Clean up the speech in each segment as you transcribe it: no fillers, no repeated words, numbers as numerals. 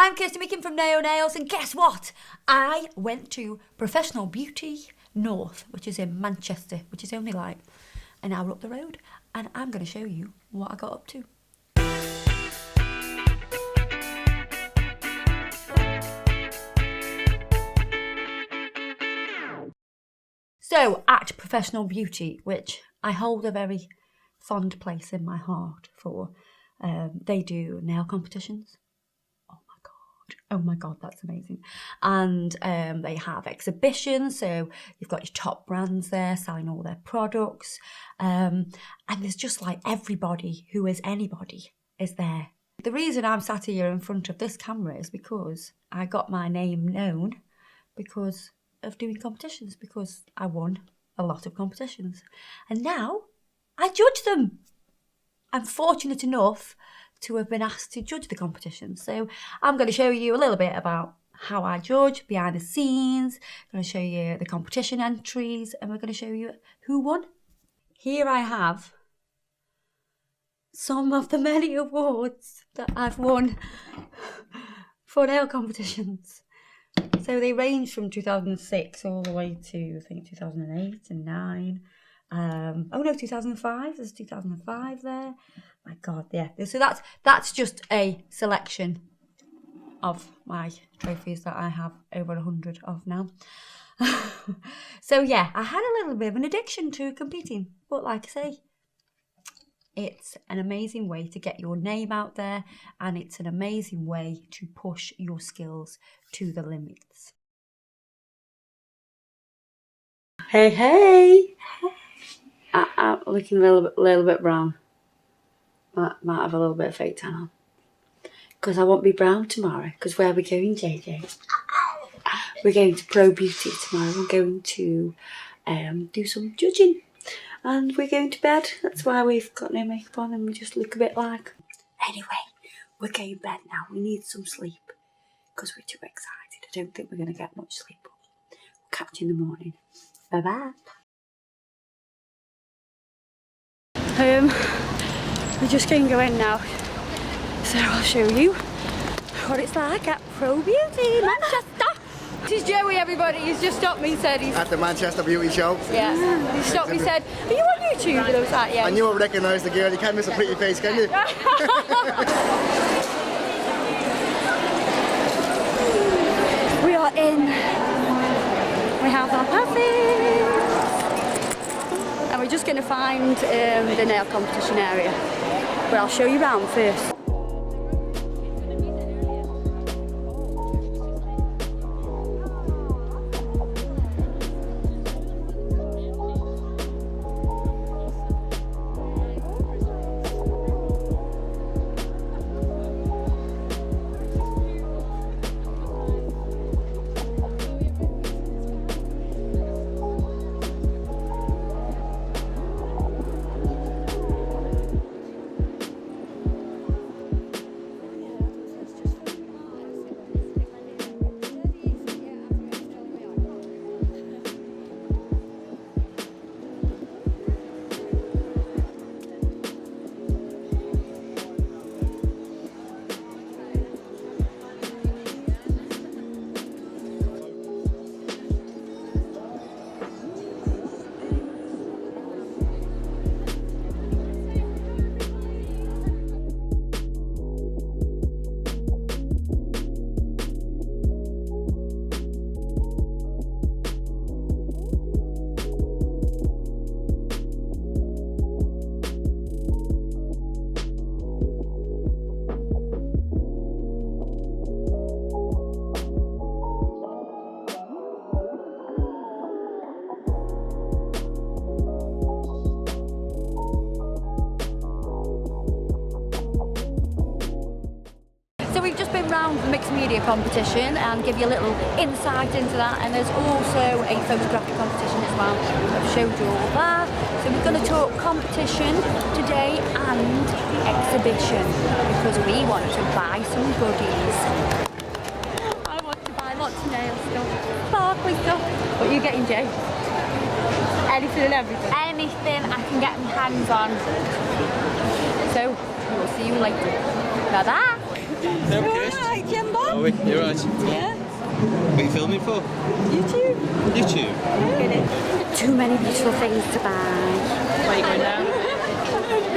I'm Kirsty Meekin from Naio Nails, and guess what? I went to Professional Beauty North, which is in Manchester, which is only like an hour up the road, and I'm going to show you what I got up to. So, at Professional Beauty, which I hold a very fond place in my heart for, they do nail competitions. Oh my god, that's amazing. And they have exhibitions, so you've got your top brands there selling all their products, and there's just like everybody who is anybody is there. The reason I'm sat here in front of this camera is because I got my name known because of doing competitions, because I won a lot of competitions, and now I judge them. I'm fortunate enough to have been asked to judge the competition, so I'm going to show you a little bit about how I judge, behind the scenes. I'm going to show you the competition entries, and we're going to show you who won. Here I have some of the many awards that I've won for nail competitions. So they range from 2006 all the way to, I think, 2008 and 9. Oh no, 2005. There's 2005 there. My God, yeah. So that's just a selection of my trophies that I have over 100 of now. So yeah, I had a little bit of an addiction to competing, but like I say, it's an amazing way to get your name out there, and it's an amazing way to push your skills to the limits. Hey. I'm looking a little bit brown. Might have a little bit of fake tan on. Because I won't be brown tomorrow. Because where are we going, JJ? We're going to Pro Beauty tomorrow. We're going to do some judging. And we're going to bed. That's why we've got no makeup on and we just look a bit like... Anyway, we're going to bed now. We need some sleep. Because we're too excited. I don't think we're going to get much sleep. We'll catch you in the morning. Bye-bye. We're just going to go in now, so I'll show you what it's like at Pro Beauty Manchester. This is Joey, everybody. He's just stopped me and said he's... At the Manchester Beauty Show? Yeah. He stopped me and said, are you on YouTube? And I was like, yeah. And you won't recognise the girl. You can't miss a pretty face, can you? We are in. We have our passes. And we're just going to find the nail competition area. But I'll show you around first. We've just been round the mixed media competition and give you a little insight into that, and there's also a photographic competition as well. I've showed you all that. So we're going to talk competition today and exhibition because we want to buy some goodies. I want to buy lots of nail stuff, sparkly stuff. What are you getting, Jay? Anything and everything? Anything I can get my hands on. So we'll see you later. Bye bye. Alright, Jimbo. we? You're right. Yeah. What are you filming for? YouTube. YouTube? Yeah. Too many beautiful things to buy. Where are you going now?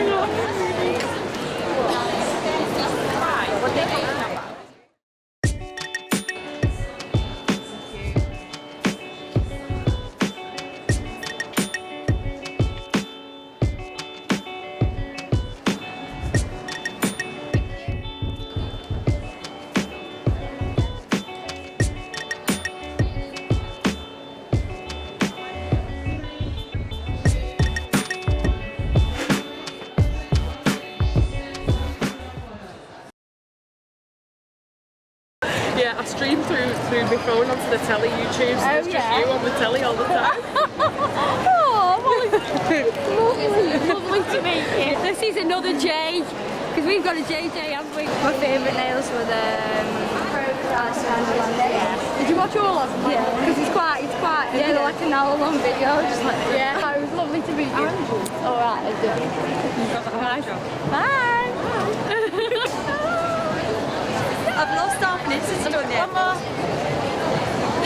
Yeah, I stream through my phone onto the telly YouTube, so it's just you on the telly all the time. Oh, lovely to meet you. This is another J, because we've got a JJ, haven't we? My favourite nails were the Did you watch all of them? yeah, because it's quite Yeah, they're like an hour long video, just like Yeah, it was lovely to meet you. Alright, let's do it. Bye. I've lost half an inch since done it.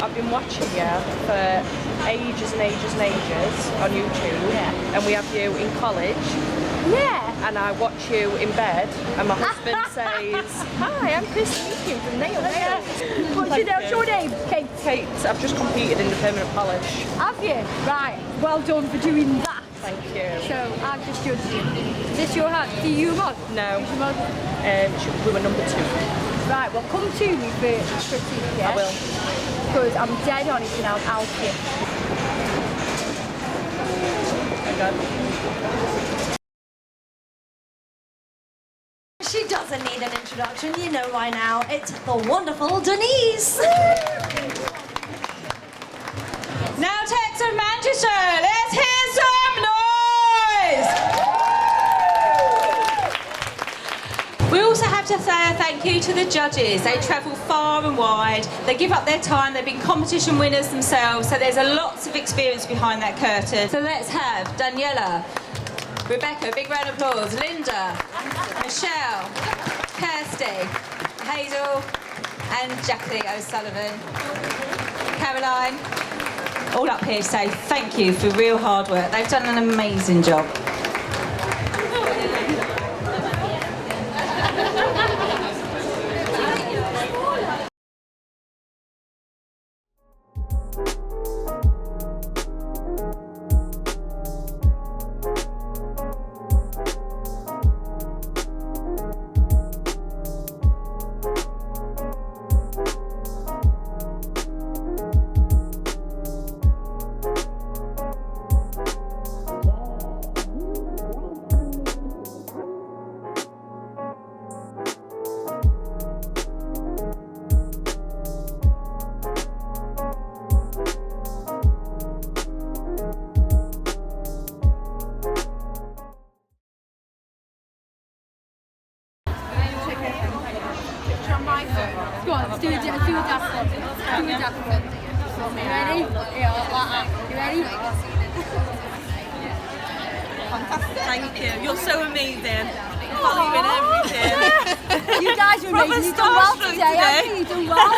I've been watching you for ages and ages and ages on YouTube, and we have you in college. Yeah. And I watch you in bed, and my husband says, "Hi, I'm Chris speaking from Naio." What's your name? Kate. Kate, I've just competed in the permanent polish. Have you? Right. Well done for doing that. Thank you. So I've just judged you. Is this your hand? Do you mug? No, Who's your mug? we were number 2. Right, well come to me for critique, yeah? I will. Because I'm dead on it and I'll kick. She doesn't need an introduction, you know by now. It's the wonderful Denise. Now, Tex of Manchester, let's hear some noise. We also have to say a thank you to the judges. They travel far and wide. They give up their time. They've been competition winners themselves, so there's a lots of experience behind that curtain. So let's have Daniela, Rebecca, big round of applause, Linda, Michelle, Kirsty, Hazel, and Jackie O'Sullivan. Caroline, all up here to say thank you for real hard work. They've done an amazing job. Go on, let's do a daft one. Do a daft one. You ready? Yeah, like that. You ready? Fantastic. Thank you. You're so amazing. Following everything. You guys are amazing. You've done well today, haven't you? You've done well.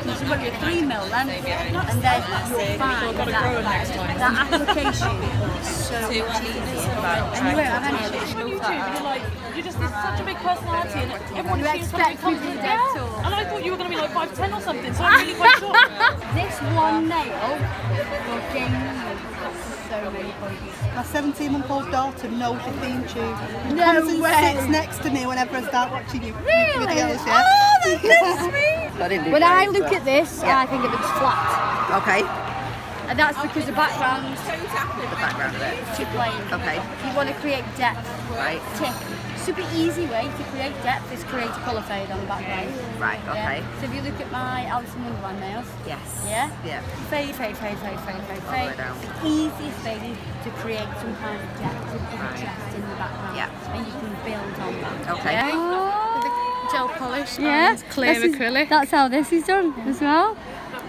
You should put your 3 mil then, and then you'll find that application is so cheesy. And you won't have any You're just such a big personality, and everyone You seems to be expect me to be confident. dead tall. And I thought you were going to be like 5'10" or something, so I'm really quite shocked. This one nail will gain so many points. My 17-month-old daughter knows your theme tune. No Comes and way. sits next to me whenever I start watching you. Really? Videos, yeah. Oh, that's so sweet. When I look at this, I think of it as flat. Okay. And that's because the background The background of it. to playing. Okay. You want to create depth. Right. Tick. Super easy way to create depth is create a colour fade on the background. Right, Yeah. okay. So if you look at my Alice in Wonderland nails, Yes. yeah? Yeah. Fade, fade, fade, fade, fade, fade, All the way fade. down. The easiest thing to create some kind of depth of interest in the background. Yeah. And you can build on that. Okay. Yeah? Gel polish Yeah. and clear This is- acrylic. That's how this is done as well.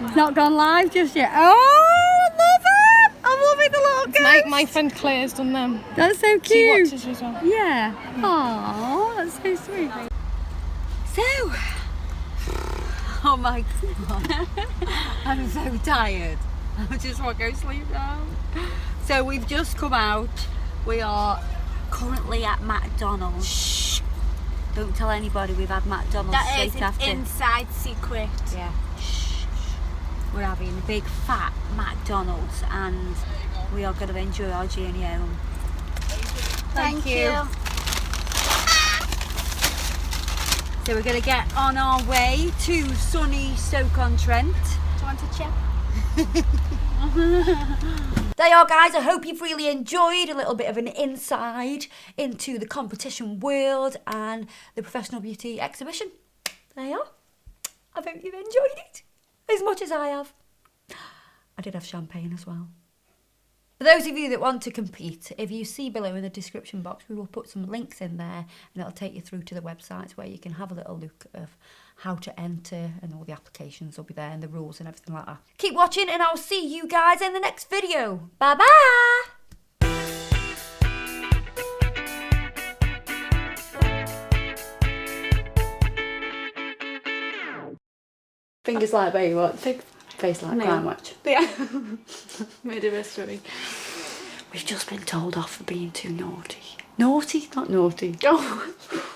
It's not gone live just yet. Oh, I love it! I'm loving the little guys. My friend Claire's done them. That's so She cute. watches as well. Yeah. Aww, That's so sweet. So, oh my god, I'm so tired. I just want to go sleep now. So we've just come out. We are currently at McDonald's. Shh. Don't tell anybody we've had McDonald's. That is straight an after. inside secret. Yeah. Shh. We're having a big fat McDonald's and we are going to enjoy our journey home. Thank you. So we're going to get on our way to sunny Stoke-on-Trent. Do you want to check? There you are, guys. I hope you've really enjoyed a little bit of an inside into the competition world and the Professional Beauty exhibition. There you are. I hope you've enjoyed it as much as I have. I did have champagne as well. For those of you that want to compete, if you see below in the description box, we will put some links in there and it'll take you through to the websites where you can have a little look of how to enter, and all the applications will be there and the rules and everything like that. Keep watching and I'll see you guys in the next video. Bye bye! Fingers like baby, what? Face like crime watch. Yeah. Made a mystery. We've just been told off for being too naughty. Naughty? Not naughty. Oh.